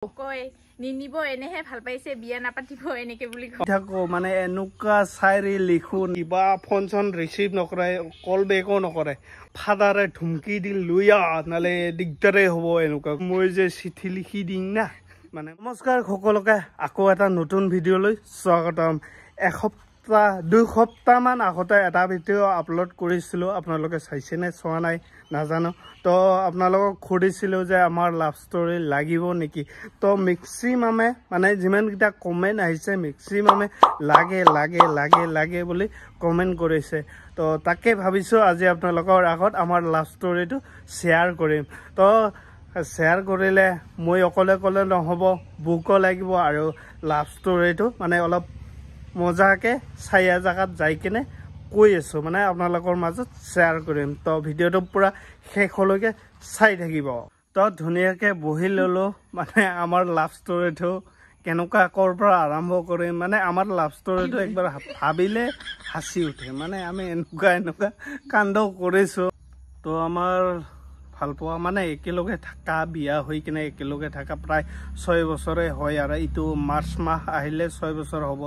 কয় নিনিব এনেহে ভাল পাইছে বিয়া নাপাতিব এনেকে বুলি থাকো মানে এনেকুৱা চাইৰি লিখো কিবা ফোন চন ৰিচিভ নকৰে কল বেকো নকৰে ফাদাৰে ধুমকি দি লৈ নালে দিগদাৰে হ'ব এনেকুৱা মই যে চিঠি লিখি দিম না মানে নমস্কাৰ সকলোকে আকৌ এটা নতুন ভিডিঅ'লৈ স্বাগতম দুই সপ্তাহমান আগতে এটা ভিডিঅ' আপলোড কৰিছিলোঁ আপোনালোকে চাইছেনে চোৱা নাই নাজানো তো আপোনালোকক সুধিছিলোঁ যে আমাৰ লাভ ষ্টৰী লাগিব নেকি তো মেক্সিমামে মানে যিমানকেইটা কমেণ্ট আহিছে মেক্সিমামে লাগে বুলি কমেণ্ট কৰিছে তো তাকে ভাবিছোঁ আজি আপোনালোকৰ আগত আমাৰ লাভ ষ্টৰীটো শ্বেয়াৰ কৰিম তো শ্বেয়াৰ কৰিলে মই অকলে নহ'ব বুকো লাগিব আৰু লাভ ষ্টৰীটো মানে অলপ মজাকে চাইয়া জাগাত যাই কিনে কৈ আছো মানে আপোনালোকৰ মাজত শ্বেয়াৰ কৰিম তো ভিডিঅ'টো পুৰা শেষলৈকে চাই থাকিব তো ধুনীয়াকে বহি ল'লো মানে আমাৰ লাভ ষ্টৰীটো কেনেকুৱা ক'ৰ পৰা আৰম্ভ কৰিম মানে আমাৰ লাভ ষ্টৰীটো একবাৰ ভাবিলে হাসি উঠে মানে আমি এনেকুৱা কাণ্ড কৰিছোঁ তো আমাৰ ভাল পোৱা মানে একেলগে থকা বিয়া হৈ কিনে একেলগে থকা প্ৰায় 6 বছৰে হয় আৰু এইটো মাৰ্চ মাহ আহিলে 6 বছৰ হ'ব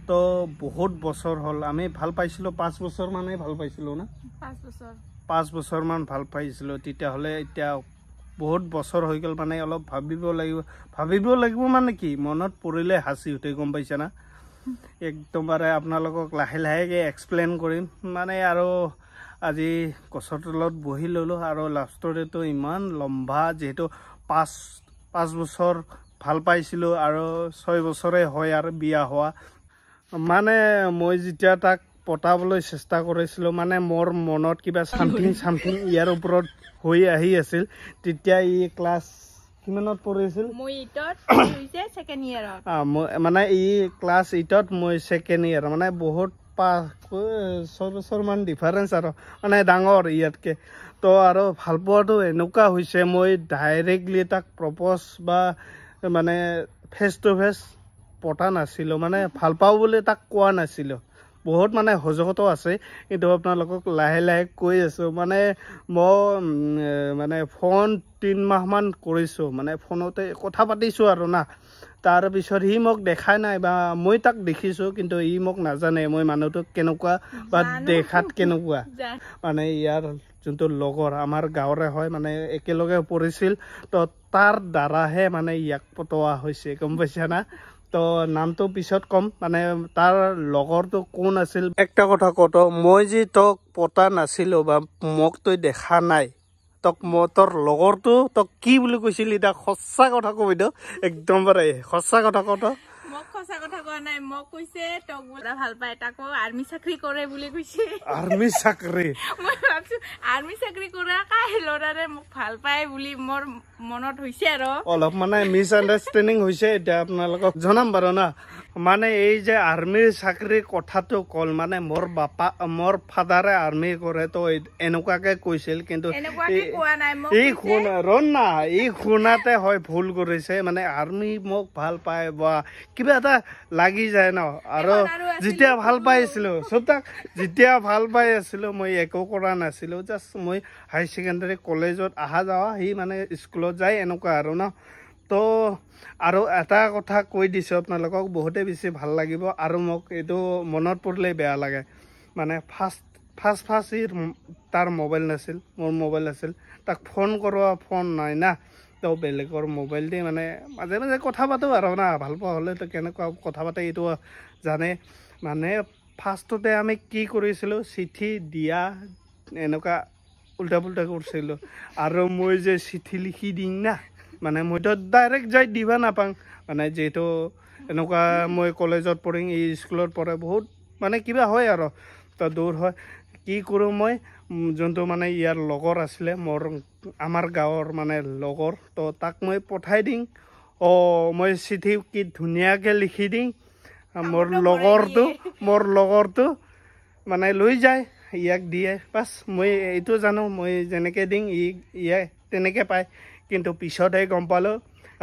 তো বহুত বছৰ হ'ল আমি ভাল পাইছিলোঁ 5 বছৰ মানে ভাল পাইছিলোঁ না 5 বছৰ মান ভাল পাইছিলোঁ তেতিয়াহ'লে এতিয়া বহুত বছৰ হৈ গ'ল মানে অলপ ভাবিব লাগিব মানে কি মনত পৰিলে হাসি উঠে গম পাইছে না একদমবাৰে আপোনালোকক লাহে এক্সপ্লেইন কৰিম মানে আৰু আজি গছৰ তলত বহি ল'লোঁ আৰু লাভ ষ্টৰীটো ইমান লম্বা যিহেতু 5 বছৰ ভাল পাইছিলোঁ আৰু 6 বছৰে হয় আৰু বিয়া হোৱা মানে মই যেতিয়া তাক পটাবলৈ চেষ্টা কৰিছিলোঁ মানে মোৰ মনত কিবা সামথিং ইয়াৰ ওপৰত হৈ আহি আছিল তেতিয়া ই ক্লাছ কিমানত পঢ়িছিল মানে ই ক্লাছ 8ত মই ছেকেণ্ড ইয়াৰ মানে বহুত 6 বছৰমান ডিফাৰেঞ্চ আৰু মানে ডাঙৰ ইয়াতকে তো আৰু ভাল পোৱাটো এনেকুৱা হৈছে মই ডাইৰেক্টলি তাক প্ৰপ'জ বা মানে ফেচ টু ফেচ পতা নাছিলোঁ মানে ভাল পাওঁ বুলি তাক কোৱা নাছিলোঁ বহুত মানে সজগতো আছে কিন্তু আপোনালোকক লাহে কৈ আছোঁ মানে মই মানে ফোন 3 মাহমান কৰিছোঁ মানে ফোনতে কথা পাতিছোঁ আৰু না তাৰপিছত সি মোক দেখাই নাই বা মই তাক দেখিছোঁ কিন্তু ই মোক নাজানে মই মানুহটো কেনেকুৱা বা দেখাত কেনেকুৱা মানে ইয়াৰ যোনটো লগৰ আমাৰ গাঁৱৰে হয় মানে একেলগে পঢ়িছিল তো তাৰ দ্বাৰাহে মানে ইয়াক পটোৱা হৈছে গম পাইছা না তো নামটো পিছত কম মানে তাৰ লগৰটো কোন আছিল একটা কথা কতো মই যে তোক পতা নাছিলোঁ বা মোক তই দেখা নাই তোক তোৰ লগৰটো তোক কি বুলি কৈছিল এতিয়া সঁচা কথা কবি তো একদম বাৰে সঁচা কথা কতো মোক সঁচা কথা কোৱা নাই মোক কৈছে তোক বুঢ়া ভাল পায় তাকো আৰ্মি চাকৰি কৰে বুলি কৈছে আৰ্মি চাকৰি মই ভাবছো আৰ্মি চাকৰি কৰা কাই লৰাৰে মোক ভাল পায় বুলি মোৰ মনত হৈছে আৰু অলপ মানে মিছ আণ্ডাৰষ্টেণ্ডিং হৈছে এতিয়া আপোনালোকক জনাম বাৰু না মানে এই যে আৰ্মিৰ চাকৰিৰ কথাটো কল মানে মোৰ ফাদাৰে আৰ্মি কৰে তো এনেকুৱাকে কৈছিল কিন্তু ই শুনাতে হয় ভুল কৰিছে মানে আৰ্মি মোক ভাল পায় বা কিবা এটা লাগি যায় ন আৰু যেতিয়া ভাল পাইছিলোঁ যেতিয়া ভাল পাই আছিলোঁ মই একো কৰা নাছিলোঁ জাষ্ট মই হাই ছেকেণ্ডাৰী কলেজত অহা যোৱা সি মানে স্কুলত যায় এনেকুৱা আৰু ন তো আৰু এটা কথা কৈ দিছোঁ আপোনালোকক বহুতে বেছি ভাল লাগিব আৰু মোক এইটো মনত পৰিলে বেয়া লাগে মানে ফাৰ্ষ্ট তাৰ মোবাইল নাছিল মোৰ মোবাইল আছিল তাক ফোন কৰোৱা ফোন নাই না তো বেলেগৰ মোবাইল দি মানে মাজে কথা পাতোঁ আৰু না ভাল পোৱা হ'লে তো কেনেকুৱা কথা পাতে এইটো জানে মানে ফাৰ্ষ্টতে আমি কি কৰিছিলোঁ চিঠি দিয়া এনেকুৱা উল্টা পুল্টা কৰিছিলোঁ আৰু মই যে চিঠি লিখি দিম না মানে মইতো ডাইৰেক্ট যাই দিবা নাপাওঁ মানে যিহেতু এনেকুৱা মই কলেজত পঢ়িম এই স্কুলত পঢ়ে বহুত মানে কিবা হয় আৰু তো দূৰ হয় কি কৰোঁ মই যোনটো মানে ইয়াৰ লগৰ আছিলে আমাৰ গাঁৱৰ মানে লগৰ তো তাক মই পঠাই দিম মই চিঠি কি ধুনীয়াকৈ লিখি দিম মোৰ লগৰটো মানে লৈ যায় ইয়াক দিয়ে বাছ মই এইটো জানো মই যেনেকৈ দিম ইয়ে তেনেকৈ পায় কিন্তু পিছতহে গম পালোঁ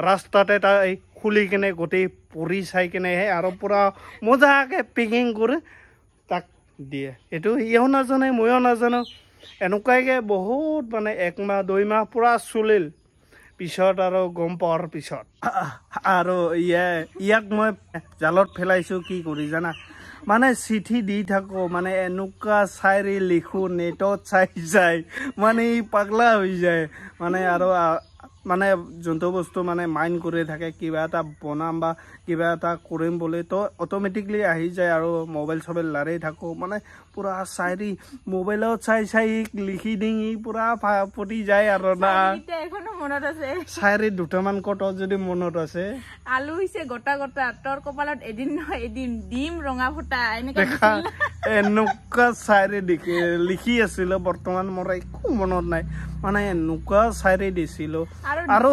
ৰাস্তাতে তাই খুলি কিনে গোটেই পৰি চাই কিনেহে আৰু পূৰা মজাকৈ পেকিং কৰি তাক দিয়ে এইটো ইও নাজানে ময়ো নাজানো এনেকুৱাকৈ বহুত মানে 1 মাহ 2 মাহ পূৰা চলিল পিছত আৰু গম পোৱাৰ পিছত আৰু ইয়াক মই জালত পেলাইছোঁ কি কৰি জানা মানে চিঠি দি থাকোঁ মানে এনেকুৱা চাইৰি লিখোঁ নেটত চাই মানে পাগলা হৈ যায় মানে আৰু মানে যোনটো বস্তু মানে মাইণ্ড কৰি থাকে কিবা এটা বনাম বা কিবা এটা কৰিম বুলি তো অট'মেটিকলি আহি যায় আৰু মোবাইল চবাইল লাৰি থাকোঁ মানে পুৰা চাইৰি মোবাইলত চাই লিখি দিঙি পুৰা ফুটি যায় আৰু না মনত আছে চাইৰি দুটামান কত যদি মনত আছে আলু হৈছে গোটা গোটা তোৰ কপালত এদিন নহয় এদিন ডিম ৰঙা ফুটা এনেকুৱা চাইৰি লিখি আছিলো বৰ্তমান মোৰ একো মনত নাই মানে এনেকুৱা চাইৰি দিছিলো আৰু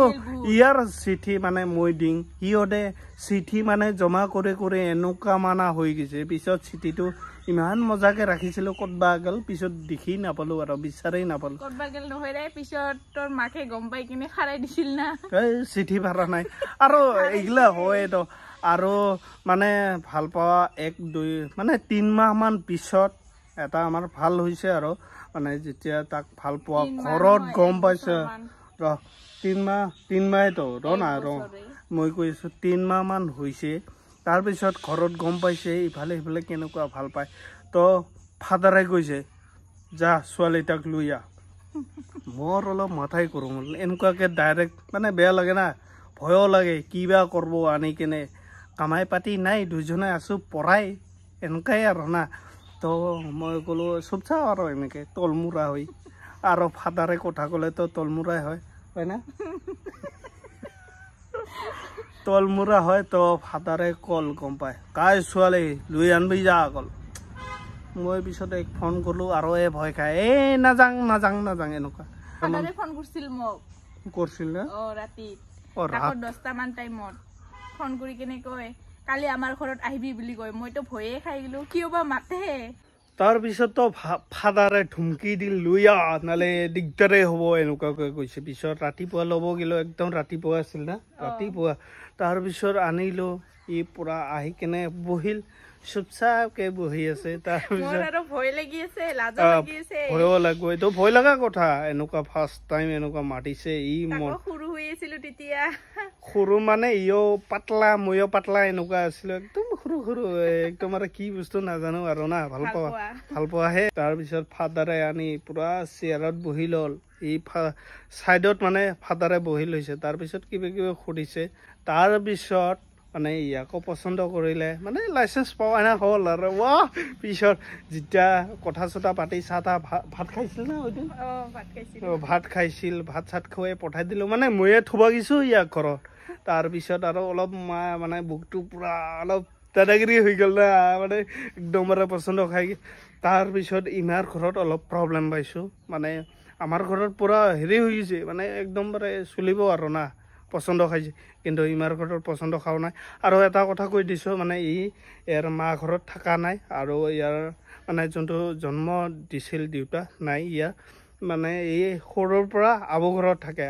ইয়াৰ চিঠি মানে মই দিং সিহঁতে চিঠি মানে জমা কৰি এনেকুৱা মানা হৈ গৈছে পিছত চিঠিটো ইমান মজাকে ৰাখিছিলো ক'তবা গ'ল পিছত দেখি নাপালো আৰু বিচাৰি নাপালো ক'তবা গ'ল নহয় ৰে পিছত তোৰ মাকে গম পাই কিনে খাৰাই দিছিল না এই চিঠি ভাড়া নাই আৰু এইগিলা হয়তো আৰু মানে ভাল পোৱা 1-2 মানে 3 মাহ মান পিছত এটা আমাৰ ভাল হৈছে আৰু মানে যেতিয়া তাক ভাল পোৱা ঘৰত গম পাইছে ৰ 3 মাহতো মই কৈছোঁ 3 মাহ মান হৈছে তাৰপিছত ঘৰত গম পাইছে ইফালে সিফালে কেনেকুৱা ভাল পায় তো ফাদাৰে কৈছে যা ছোৱালীটাক লৈ আহ মোৰ অলপ মাথাই কৰোঁ এনেকুৱাকে ডাইৰেক্ট মানে বেয়া লাগে না ভয়ো লাগে কিবা কৰিব আনি কেনে কামাই পাতি নাই দুজনে আছোঁ পঢ়াই এনেকুৱাই আৰু না তো মই ক'লো চুপ চাওঁ আৰু এনেকৈ তলমূৰা হৈ আৰু ফাদাৰে কথা ক'লেতো তলমূৰাই হয় না তলমূৰা হয় তো ফাদাৰে কল গম পায় কাই ছোৱালী লৈ আনবি যা কল মই পিছত ফোন কৰিলোঁ আৰু ভয় খাই নাযাং এনেকুৱা ফোন কৰিছিল মোক কৰিছিল না ৰাতি 10টা মান টাইমত ফোন কৰি কেনে কয় কালি আমাৰ ঘৰত আহিবি বুলি কয় মইতো ভয়ে খাই গলো কিয় বা মাতে তাৰপিছততো ফাদাৰে ধুমকি দি লৈ আহ নহ'লে দিগদাৰে হ'ব এনেকুৱাকৈ কৈছে পিছত ৰাতিপুৱা ল'ব গ'লো একদম ৰাতিপুৱা আছিল না ৰাতিপুৱা তাৰপিছত আনিলোঁ ই পুৰা আহি কেনে বহিল চুপচাপকে বহি আছে তাৰপিছত ভয় লাগি আছে ভয়ো লাগিব এইটো ভয় লগা কথা এনেকুৱা ফাৰ্ষ্ট টাইম এনেকুৱা মাতিছে ই সৰু হৈ আছিলো তেতিয়া সৰু মানে ইও পাতলা ময়ো পাতলা এনেকুৱা আছিলো একদম সৰু একদম আৰু কি বস্তু নাজানো আৰু না ভাল পোৱাহে তাৰপিছত ফাদাৰে আনি পুৰা চেয়াৰত বহি ল'ল এই চাইডত মানে ফাদাৰে বহি লৈছে তাৰপিছত কিবা সুধিছে তাৰপিছত মানে ইয়াকো পচন্দ কৰিলে মানে লাইচেঞ্চ পোৱা না হ'ল আৰু পিছত যেতিয়া কথা চথা পাতি চাহ ভাত খাইছিল না ভাত খাইছিল ভাত চাত খুৱাই পঠাই দিলোঁ মানে ময়ে থ'ব গৈছোঁ ইয়াক ঘৰত তাৰপিছত আৰু অলপ মানে বুকটো পুৰা অলপ দাদাগিৰি হৈ গ'ল না মানে একদম পচন্দ খাই তাৰপিছত ইমাৰ ঘৰত অলপ প্ৰব্লেম পাইছোঁ মানে আমাৰ ঘৰত পুৰা হেৰি হৈ গৈছে মানে একদম চলিব আৰু না পচন্দ খাইছে কিন্তু ইমাৰ ঘৰত পচন্দ খাওঁ নাই আৰু এটা কথা কৈ দিছোঁ মানে ইয়াৰ মা ঘৰত থকা নাই আৰু ইয়াৰ মানে যোনটো জন্ম দিছিল দেউতা নাই ইয়াৰ মানে এই সৰুৰ পৰা আবু ঘৰত থাকে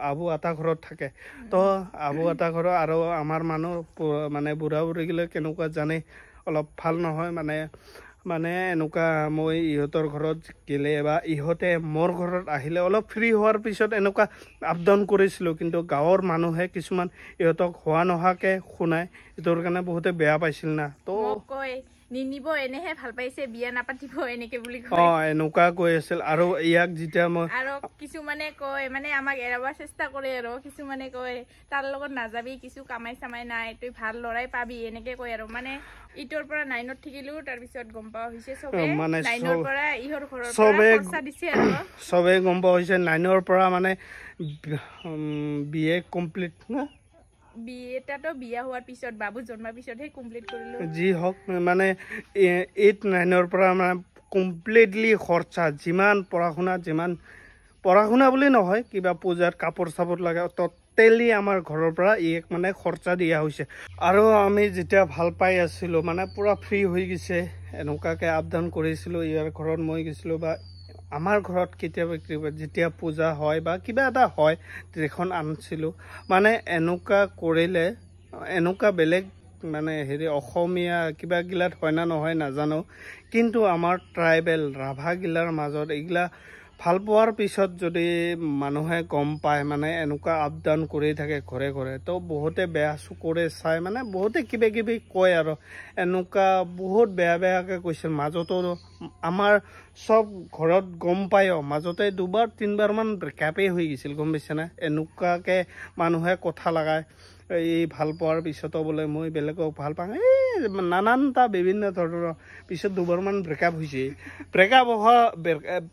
আবু এটা ঘৰত থাকে তো আবু এটা ঘৰত আৰু আমাৰ মানুহ মানে বুঢ়া বুঢ়ীগিলে কেনেকুৱা জানে অলপ ভাল নহয় মানে এনেকুৱা মই ইহঁতৰ ঘৰত গ'লে বা ইহঁতে মোৰ ঘৰত আহিলে অলপ ফ্ৰী হোৱাৰ পিছত এনেকুৱা আপ ডাউন কৰিছিলোঁ কিন্তু গাঁৱৰ মানুহে কিছুমান ইহঁতক হোৱা নোহোৱাকৈ শুনাই এইটোৰ কাৰণে বহুতে বেয়া পাইছিল না তো নিনিব এনেহে ভাল পাইছে বিয়া নাপাতিব এনেকে বুলি এনেকুৱা কৈ আছিল আৰু ইয়াক যেতিয়া মই আৰু কিছুমানে কয় মানে আমাক এৰাব চেষ্টা কৰে আৰু কিছুমানে কয় তাৰ লগত নাযাবি কিছু কামাই চামাই নাই তই ভাল ল'ৰাই পাবি এনেকে কয় আৰু মানে ইটোৰ পৰা 9ত থাকিলো তাৰপিছত গম পোৱা হৈছে চবে মানে 9ৰ পৰা ইহৰ ঘৰৰ পৰা খৰচা দিছে আৰু চবে গম পোৱা হৈছে 9ৰ পৰা মানে বিএ কমপ্লিট না বিএটাতো বিয়া হোৱাৰ পিছত বাবু জন্মাৰ পিছতহে কমপ্লিট কৰিলো যি হওক মানে 8-9ৰ পৰা মানে কমপ্লিটলি খৰচা যিমান পঢ়া শুনা বুলি নহয় কিবা পূজাত কাপোৰ চাপোৰ লাগে টোটেলি আমাৰ ঘৰৰ পৰা মানে খৰচা দিয়া হৈছে আৰু আমি যেতিয়া ভাল পাই আছিলোঁ মানে পুৰা ফ্ৰী হৈ গৈছে এনেকুৱাকৈ আপ ডাউন কৰিছিলোঁ ইয়াৰ ঘৰত মই গৈছিলোঁ বা আমাৰ ঘৰত কেতিয়াবা যেতিয়া পূজা হয় বা কিবা এটা হয় এখন আনিছিলোঁ মানে এনেকুৱা কৰিলে এনেকুৱা বেলেগ মানে হেৰি অসমীয়া কিবা গিলাত হয় না নহয় নাজানো কিন্তু আমাৰ ট্ৰাইবেল ৰাভাগিলাৰ মাজত এইগিলা ভাল পোৱাৰ পিছত যদি মানুহে গম পায় মানে এনেকুৱা আপ ডাউন কৰি থাকে ঘৰে ঘৰে তো বহুতে বেয়া চকুৰে চাই মানে বহুতে কিবা কিবি কয় আৰু এনেকুৱা বহুত বেয়া বেয়াকৈ কৈছিল মাজতো আমাৰ চব ঘৰত গম পায়ো মাজতে 2-3বাৰমান ব্ৰেকআপেই হৈ গৈছিল গম পাইছেনে এনেকুৱাকৈ মানুহে কথা লগায় এই ভাল পোৱাৰ পিছতো বোলে মই বেলেগক ভাল পাওঁ এই নানানটা বিভিন্ন ধৰণৰ পিছত 2বাৰমান ব্ৰেকআপ হৈছে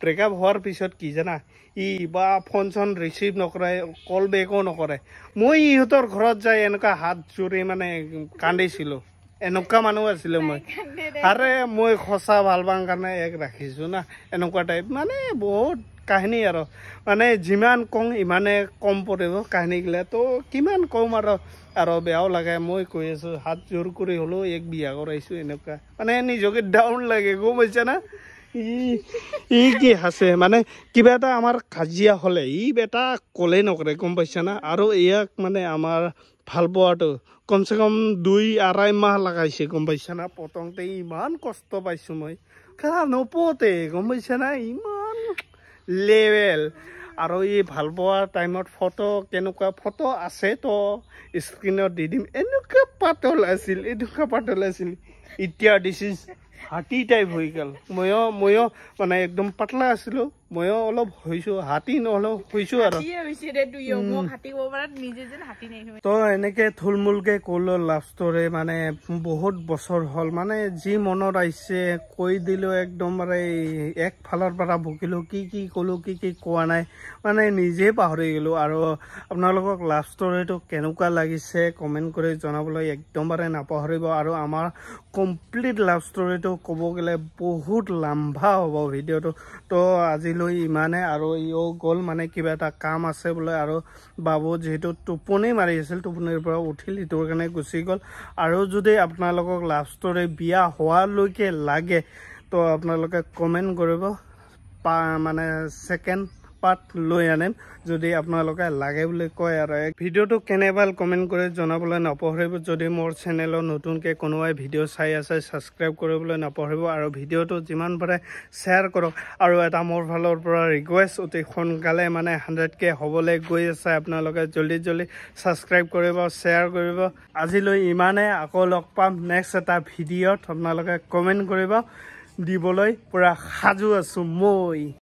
ব্ৰেকআপ হোৱাৰ পিছত কি জানা ই বা ফোন চোন ৰিচিভ নকৰে কল বেকো নকৰে মই ইহঁতৰ ঘৰত যাই এনেকুৱা হাত জোৰি মানে কান্দিছিলোঁ এনেকুৱা মানুহ আছিলোঁ মই আৰে মই সঁচা ভাল পাওঁ কাৰণে এক ৰাখিছোঁ না এনেকুৱা টাইপ মানে বহুত কাহিনী আৰু মানে যিমান কওঁ ইমানে কম পৰিব কাহিনীগিলা তো কিমান কম আৰু বেয়াও লাগে মই কৈ আছোঁ হাত জোৰ কৰি হ'লেও এক বিয়া কৰাইছোঁ এনেকুৱা মানে নিজকে ডাউন লাগে গম পাইছা না ই কি আছে মানে কিবা এটা আমাৰ কাজিয়া হ'লে ই বেটা কলেই নকৰে গম পাইছা না আৰু ইয়াক মানে আমাৰ ভাল পোৱাটো কমচে কম 2-2.5 মাহ লগাইছে গম পাইছা না প্ৰথমতে ইমান কষ্ট পাইছোঁ মই কাৰণ নপতে গম পাইছা না ইমান লেভেল আৰু এই ভাল পোৱা টাইমত ফটো কেনেকুৱা ফটো আছে তো স্ক্ৰীণত দি দিম এনেকুৱা পাতল আছিল এতিয়া দিছ ইজ হাতী টাইপ হৈ গ'ল ময়ো মানে একদম পাতলা আছিলোঁ ময়ো অলপ হৈছোঁ হাতী নহ'লেও হৈছোঁ আৰু তো এনেকৈ থুলমূলকৈ ক'লোঁ লাভ ষ্টৰী মানে বহুত বছৰ হ'ল মানে যি মনত আহিছে কৈ দিলোঁ একদমবাৰে একফালৰ পৰা ভুকিলোঁ কি ক'লোঁ কি কোৱা নাই মানে নিজে পাহৰি গ'লোঁ আৰু আপোনালোকক লাভ ষ্টৰীটো কেনেকুৱা লাগিছে কমেণ্ট কৰি জনাবলৈ একদমবাৰে নাপাহৰিব আৰু আমাৰ কমপ্লিট লাভ ষ্টৰীটো ক'ব গ'লে বহুত লম্বা হ'ব ভিডিঅ'টো তো আজিলৈ ইমানে আৰু ইও গ'ল মানে কিবা এটা কাম আছে বোলে আৰু বাবু যিহেতু টোপনি মাৰি আছিল টোপনিৰ পৰা উঠিল ইটোৰ কাৰণে গুচি গ'ল আৰু যদি আপোনালোকক লাভ ষ্টৰী বিয়া হোৱালৈকে লাগে তো আপোনালোকে কমেণ্ট কৰিব মানে ছেকেণ্ড পাৰ্ট লৈ আনিম যদি আপোনালোকে লাগে বুলি কয় আৰু ভিডিঅ'টো কেনেবা কমেণ্ট কৰি জনাবলৈ নাপাহৰিব যদি মোৰ চেনেলত নতুনকৈ কোনোবাই ভিডিঅ' চাই আছে ছাবস্ক্ৰাইব কৰিবলৈ নাপাহৰিব আৰু ভিডিঅ'টো যিমান পাৰে শ্বেয়াৰ কৰক আৰু এটা মোৰ ফালৰ পৰা ৰিকুৱেষ্ট অতি সোনকালে মানে 100K হ'বলৈ গৈ আছে আপোনালোকে জলদি ছাবস্ক্ৰাইব কৰিব শ্বেয়াৰ কৰিব আজিলৈ ইমানে আকৌ লগ পাম নেক্সট এটা ভিডিঅ'ত আপোনালোকে কমেণ্ট কৰিব দিবলৈ পুৰা সাজু আছোঁ মই